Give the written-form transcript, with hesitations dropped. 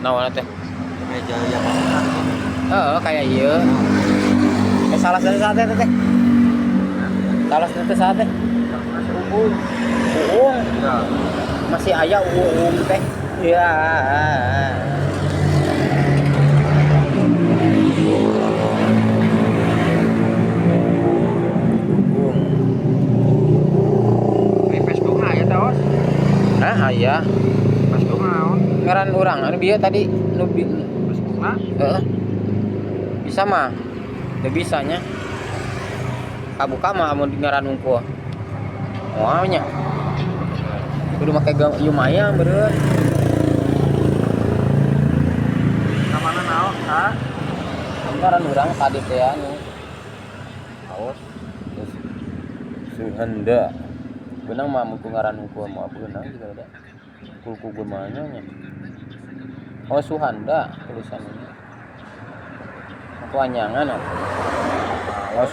naon teh? Meja yang bangunan. Kayak ieu. Salah satu sate teh. Salah satu sate. Masih uung. Uung. Ya. Masih aya uung teh. Ya. Ini Facebook na ya taos. Nah, aya. Facebook naon? Ngaran urang anu bieu tadi nu Facebook na. heeh. Bisa mah. Teu bisanya. Kabuka mah amun ngaran unggul. Moal nya. Kudu make Yumaya beureun. Namana naon? Ha? Ngaran urang tadi teh anu. Aos. Terus Suhanda. Beunang mah mun ngaran unggul mah beunang juga ada. Kuku gemanya nya. Oh Suhanda tulisannya. Aku anyangan.